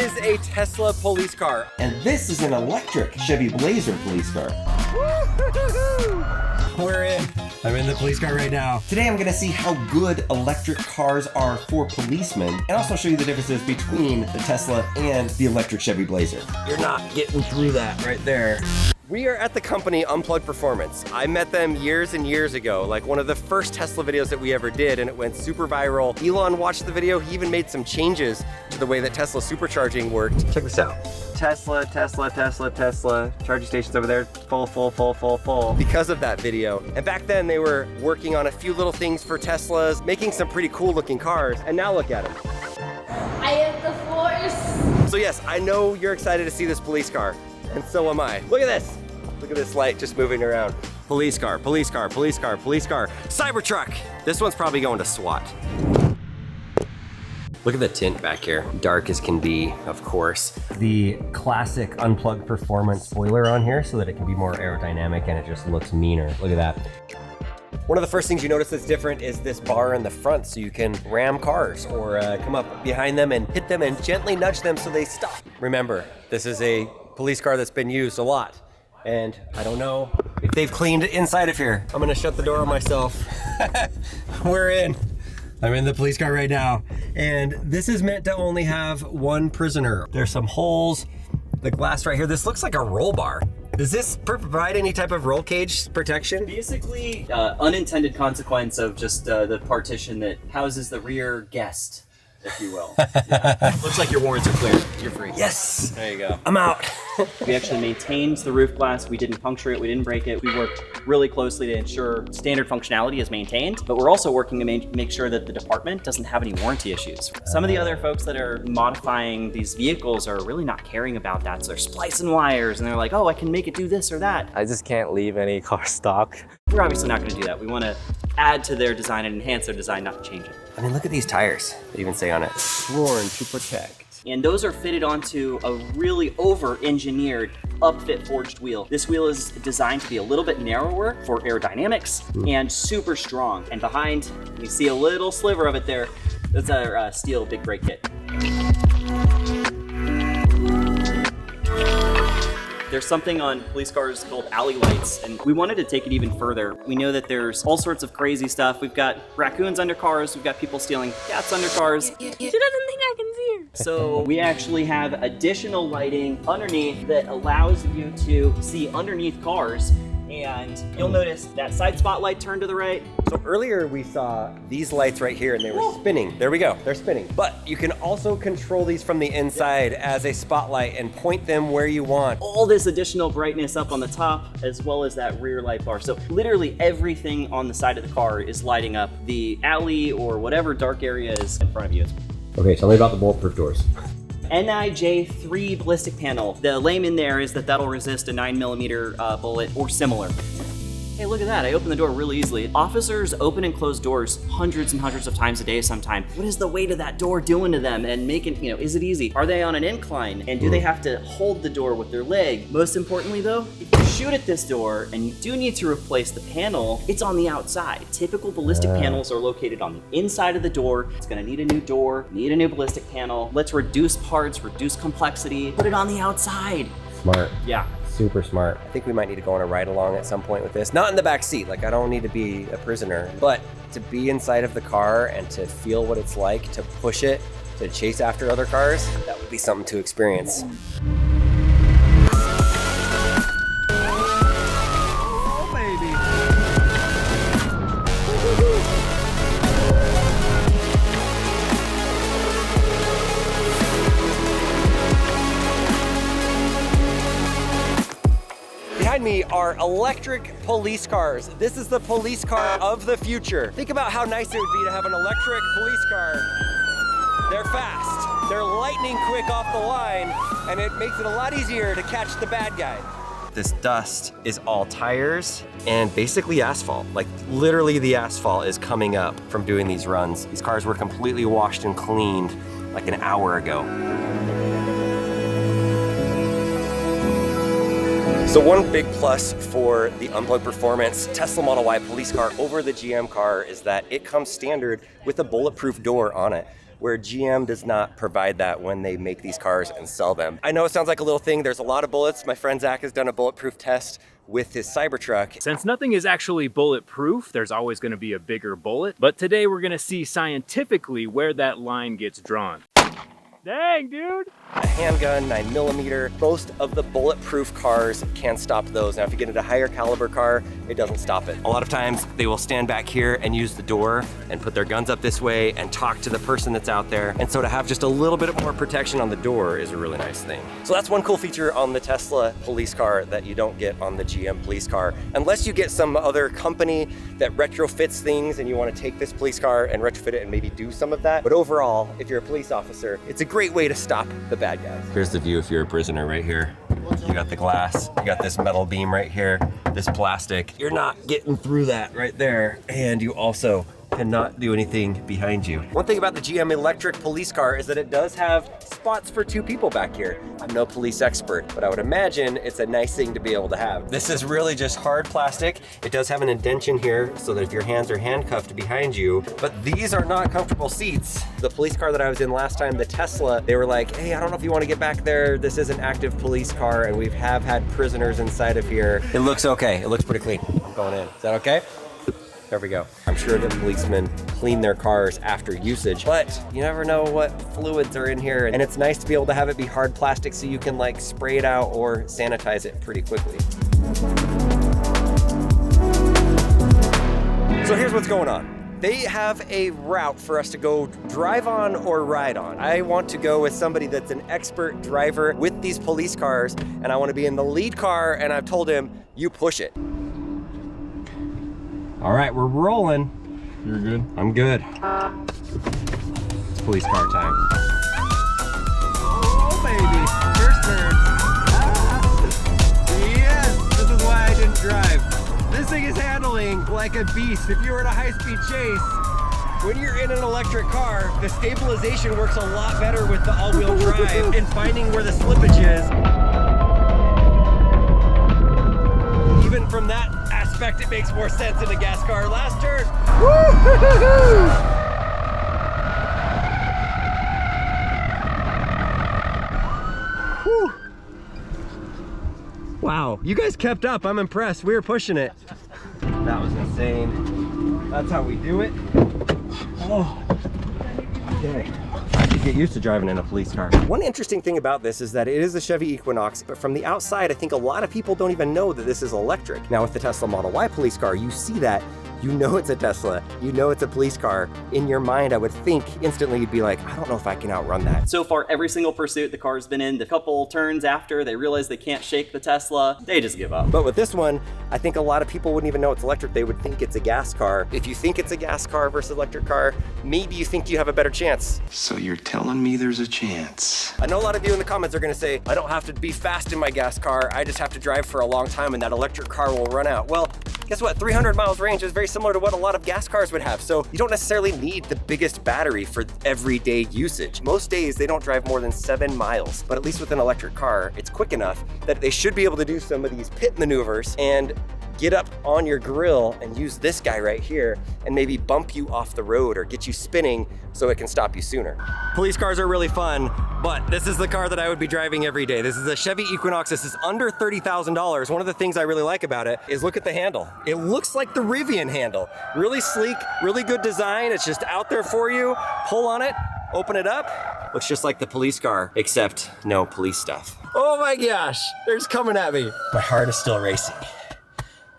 is a Tesla police car. And this is an electric Chevy Blazer police car. We're in. I'm in the police car right now. Today I'm gonna see how good electric cars are for policemen and also show you the differences between the Tesla and the electric Chevy Blazer. You're not getting through that right there. We are at the company Unplugged Performance. I met them years and years ago, like one of the first Tesla videos that we ever did, and it went super viral. Elon watched the video. He even made some changes to the way that Tesla supercharging worked. Check this out. Tesla, Tesla, Tesla, Tesla. Charging stations over there, full, full, full, full, full. Because of that video. And back then they were working on a few little things for Teslas, making some pretty cool looking cars. And now look at them. I have the force. So yes, I know you're excited to see this police car. And so am I. Look at this. Look at this light just moving around. Police car, police car, police car, police car. Cybertruck. This one's probably going to SWAT. Look at the tint back here. Dark as can be, of course. The classic Unplugged Performance spoiler on here so that it can be more aerodynamic and it just looks meaner. Look at that. One of the first things you notice that's different is this bar in the front, so you can ram cars or come up behind them and hit them and gently nudge them so they stop. Remember, this is a police car that's been used a lot. And I don't know if they've cleaned inside of here. I'm gonna shut the door on myself. We're in. I'm in the police car right now. And this is meant to only have one prisoner. There's some holes, the glass right here. This looks like a roll bar. Does this provide any type of roll cage protection? Basically, unintended consequence of just the partition that houses the rear guest, if you will. Yeah. Looks like your warrants are clear. You're free. Yes. There you go. I'm out. We actually maintained the roof glass. We didn't puncture it. We didn't break it. We worked really closely to ensure standard functionality is maintained, but we're also working to make sure that the department doesn't have any warranty issues. Some of the other folks that are modifying these vehicles are really not caring about that. So they're splicing wires and they're like, oh, I can make it do this or that. I just can't leave any car stock. We're obviously not gonna do that. We wanna add to their design and enhance their design, not change it. I mean, look at these tires. They even say on it, sworn to protect. And those are fitted onto a really over-engineered upfit forged wheel. This wheel is designed to be a little bit narrower for aerodynamics and super strong. And behind, you see a little sliver of it there. That's our steel big brake kit. There's something on police cars called alley lights, and we wanted to take it even further. We know that there's all sorts of crazy stuff. We've got raccoons under cars, we've got people stealing cats under cars. She doesn't think I can see her. So we actually have additional lighting underneath that allows you to see underneath cars. And you'll notice that side spotlight turned to the right. So earlier we saw these lights right here and they were spinning. There we go, they're spinning. But you can also control these from the inside as a spotlight and point them where you want. All this additional brightness up on the top, as well as that rear light bar. So literally everything on the side of the car is lighting up the alley or whatever dark area is in front of you. Okay, tell me about the Bulletproof Doors. NIJ3 ballistic panel. The layman there is that that'll resist a 9mm bullet or similar. Hey, look at that. I opened the door really easily. Officers open and close doors hundreds and hundreds of times a day sometimes. What is the weight of that door doing to them and making, is it easy? Are they on an incline? And do they have to hold the door with their leg? Most importantly though, if you shoot at this door and you do need to replace the panel, it's on the outside. Typical ballistic panels are located on the inside of the door. It's gonna need a new door, need a new ballistic panel. Let's reduce parts, reduce complexity, put it on the outside. Smart. Yeah. Super smart. I think we might need to go on a ride along at some point with this. Not in the back seat, like I don't need to be a prisoner, but to be inside of the car and to feel what it's like to push it, to chase after other cars, that would be something to experience. Oh, baby. Behind me are electric police cars. This is the police car of the future. Think about how nice it would be to have an electric police car. They're fast, they're lightning quick off the line, and it makes it a lot easier to catch the bad guy. This dust is all tires and basically asphalt. Like literally the asphalt is coming up from doing these runs. These cars were completely washed and cleaned like an hour ago. So one big plus for the Unplugged Performance Tesla Model Y police car over the GM car is that it comes standard with a bulletproof door on it, where GM does not provide that when they make these cars and sell them. I know it sounds like a little thing. There's a lot of bullets. My friend Zach has done a bulletproof test with his Cybertruck. Since nothing is actually bulletproof, there's always going to be a bigger bullet. But today we're going to see scientifically where that line gets drawn. Dang, dude! A handgun, 9mm. Most of the bulletproof cars can stop those. Now, if you get into a higher caliber car, it doesn't stop it. A lot of times they will stand back here and use the door and put their guns up this way and talk to the person that's out there. And so to have just a little bit more protection on the door is a really nice thing. So that's one cool feature on the Tesla police car that you don't get on the GM police car. Unless you get some other company that retrofits things and you want to take this police car and retrofit it and maybe do some of that. But overall, if you're a police officer, it's a great way to stop the bad guys. Here's the view if you're a prisoner right here. You got the glass, you got this metal beam right here, this plastic. You're not getting through that right there. And you also cannot do anything behind you. One thing about the GM Electric Police Car is that it does have spots for 2 people back here. I'm no police expert, but I would imagine it's a nice thing to be able to have. This is really just hard plastic. It does have an indentation here so that if your hands are handcuffed behind you, but these are not comfortable seats. The police car that I was in last time, the Tesla, they were like, hey, I don't know if you want to get back there. This is an active police car and we have had prisoners inside of here. It looks okay. It looks pretty clean. I'm going in. Is that okay? There we go. I'm sure that policemen clean their cars after usage, but you never know what fluids are in here. And it's nice to be able to have it be hard plastic so you can like spray it out or sanitize it pretty quickly. So here's what's going on. They have a route for us to go drive on or ride on. I want to go with somebody that's an expert driver with these police cars, and I want to be in the lead car, and I've told him, you push it. All right, we're rolling. You're good? I'm good. It's police car time. Oh, baby. First turn. Yes, this is why I didn't drive. This thing is handling like a beast. If you were in a high-speed chase, when you're in an electric car, the stabilization works a lot better with the all-wheel drive and finding where the slippage is. Even from that aspect, it makes more sense in a gas car. Last turn. Woo! Wow, you guys kept up. I'm impressed. We were pushing it. That was insane. That's how we do it. Oh, okay. Get used to driving in a police car. One interesting thing about this is that it is a Chevy Equinox, but from the outside, I think a lot of people don't even know that this is electric. Now with the Tesla Model Y police car, you see that, you know it's a Tesla, you know it's a police car. In your mind, I would think instantly you'd be like, I don't know if I can outrun that. So far, every single pursuit the car's been in, the couple turns after they realize they can't shake the Tesla, they just give up. But with this one, I think a lot of people wouldn't even know it's electric. They would think it's a gas car. If you think it's a gas car versus electric car, maybe you think you have a better chance. So you're telling me there's a chance? I know a lot of you in the comments are gonna say, I don't have to be fast in my gas car, I just have to drive for a long time and that electric car will run out. Well, guess what? 300 miles range is very similar to what a lot of gas cars would have. So you don't necessarily need the biggest battery for everyday usage. Most days they don't drive more than 7 miles, but at least with an electric car, it's quick enough that they should be able to do some of these pit maneuvers and get up on your grill and use this guy right here and maybe bump you off the road or get you spinning so it can stop you sooner. Police cars are really fun, but this is the car that I would be driving every day. This is a Chevy Equinox. This is under $30,000. One of the things I really like about it is look at the handle. It looks like the Rivian handle. Really sleek, really good design. It's just out there for you. Pull on it, open it up. Looks just like the police car, except no police stuff. Oh my gosh, they're just coming at me. My heart is still racing.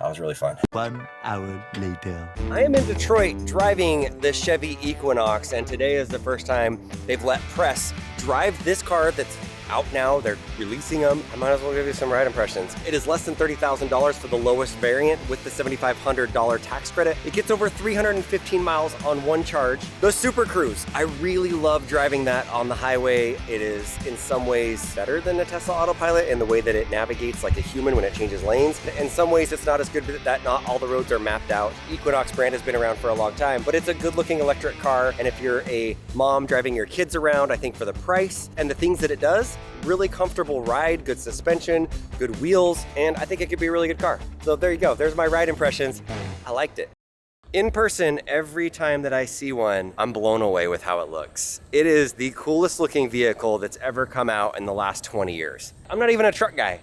That was really fun. 1 hour later. I am in Detroit driving the Chevy Equinox, and today is the first time they've let press drive this car that's out now. They're releasing them. I might as well give you some ride impressions. It is less than $30,000 for the lowest variant with the $7,500 tax credit. It gets over 315 miles on one charge. The Super Cruise, I really love driving that on the highway. It is in some ways better than the Tesla Autopilot in the way that it navigates like a human when it changes lanes. In some ways it's not as good that not all the roads are mapped out. Equinox brand has been around for a long time, but it's a good looking electric car. And if you're a mom driving your kids around, I think for the price and the things that it does, really comfortable ride, good suspension, good wheels, and I think it could be a really good car. So there you go. There's my ride impressions. I liked it. In person, every time that I see one, I'm blown away with how it looks. It is the coolest looking vehicle that's ever come out in the last 20 years. I'm not even a truck guy,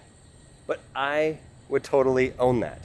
but I would totally own that.